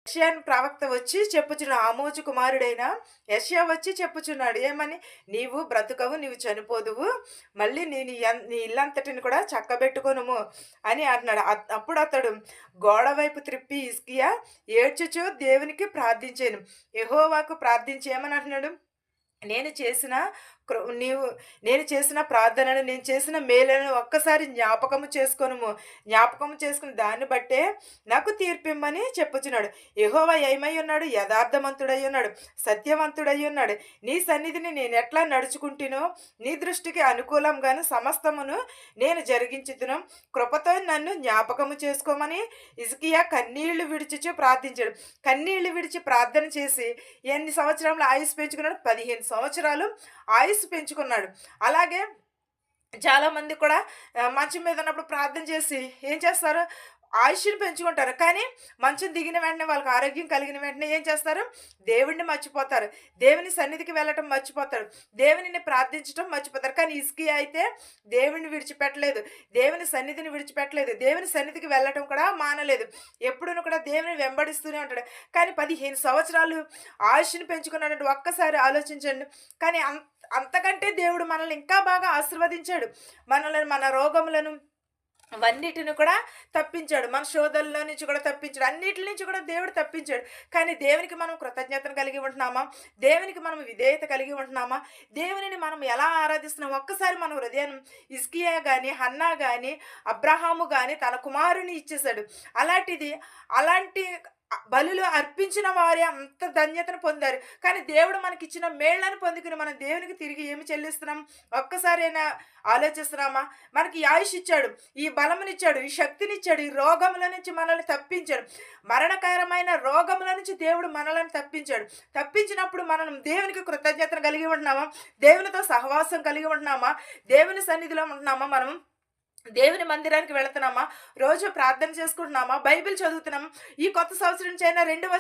యెషయా ప్రవక్త వచ్చి చెప్పుచున్నాడు. ఆమోజు కుమారుడైన యెషయా వచ్చి చెప్పుచున్నాడు. ఏమని? నీవు బ్రతుకవు, నీవు చనిపోదువు, మళ్ళీ నీ ఇల్లంతటిని కూడా చక్కబెట్టుకొనుము అని అంటున్నాడు. అప్పుడు అతడు గోడ వైపు త్రిప్పి హిజ్కియా ఏడ్చుచు దేవునికి ప్రార్థించాను. యెహోవాకు ప్రార్థించి ఏమని అంటున్నాడు? నేను చేసిన నేను చేసిన ప్రార్థనను, నేను చేసిన మేలను ఒక్కసారి జ్ఞాపకము చేసుకుని దాన్ని బట్టే నాకు తీర్పిమ్మని చెప్పుచున్నాడు. యెహోవా ఏమై ఉన్నాడు? యథార్థవంతుడై ఉన్నాడు, సత్యవంతుడై ఉన్నాడు. నీ సన్నిధిని నేను ఎట్లా నడుచుకుంటునో నీ దృష్టికి అనుకూలంగాను సమస్తమును నేను జరిగించుతును. కృపతో నన్ను జ్ఞాపకము చేసుకోమని హిజ్కియా కన్నీళ్లు విడిచిచు ప్రార్థించాడు. కన్నీళ్లు విడిచి ప్రార్థన చేసి ఎన్ని సంవత్సరాలు ఆయుష్ పెంచుకున్నాడు? 15 సంవత్సరాలు ఆయుష్ పెంచుకున్నాడు. అలాగే చాలామంది కూడా మంచం మీద ఉన్నప్పుడు ప్రార్థన చేసి ఏం చేస్తారు? ఆయుష్ని పెంచుకుంటారు. కానీ మంచం దిగిన వెంటనే, వాళ్ళకి ఆరోగ్యం కలిగిన వెంటనే ఏం చేస్తారు? దేవుణ్ణి మర్చిపోతారు, దేవుని సన్నిధికి వెళ్ళటం మర్చిపోతారు, దేవునిని ప్రార్థించడం మర్చిపోతారు. కానీ హిజ్కియా అయితే దేవుని విడిచిపెట్టలేదు, దేవుని సన్నిధిని విడిచిపెట్టలేదు, దేవుని సన్నిధికి వెళ్ళటం కూడా మానలేదు. ఎప్పుడూ కూడా దేవుని వెంబడిస్తూనే ఉంటాడు. కానీ 15 సంవత్సరాలు ఆయుష్ని పెంచుకున్నాడంటే ఒక్కసారి ఆలోచించండి. కానీ అంతకంటే దేవుడు మనల్ని ఇంకా బాగా ఆశీర్వదించాడు. మన రోగములను అవన్నిటిని కూడా తప్పించాడు. మన శోధనలో నుంచి కూడా తప్పించాడు. అన్నిటి నుంచి కూడా దేవుడు తప్పించాడు. కానీ దేవునికి మనం కృతజ్ఞతను కలిగి ఉంటున్నామా? దేవునికి మనం విధేయత కలిగి ఉంటున్నామా? దేవునిని మనం ఎలా ఆరాధిస్తున్నాం? ఒక్కసారి మన హృదయాన్ని హిజ్కియా కానీ, హన్నా కానీ, అబ్రహాము కానీ తన కుమారుని ఇచ్చేశాడు. అలాంటి బలులు అర్పించిన వారే అంత ధన్యతను పొందారు. కానీ దేవుడు మనకిచ్చిన మేళ్లను పొందుకుని మనం దేవునికి తిరిగి ఏమి చెల్లిస్తున్నాం? ఒక్కసారైనా ఆలోచిస్తున్నామా? మనకి ఆయుష్ ఇచ్చాడు, ఈ బలమునిచ్చాడు, ఈ శక్తినిచ్చాడు, ఈ రోగముల నుంచి మనల్ని తప్పించాడు. మరణకరమైన రోగముల నుంచి దేవుడు మనల్ని తప్పించాడు. తప్పించినప్పుడు మనం దేవునికి కృతజ్ఞతను కలిగి ఉంటున్నామా? దేవునితో సహవాసం కలిగి ఉంటున్నామా? దేవుని సన్నిధిలో ఉంటున్నామా? మనం దేవుని మందిరానికి వెళుతున్నామా? రోజు ప్రార్థన చేసుకుంటున్నామా? బైబిల్ చదువుతున్నామా? ఈ కొత్త సంవత్సరం నుంచి అయినా 2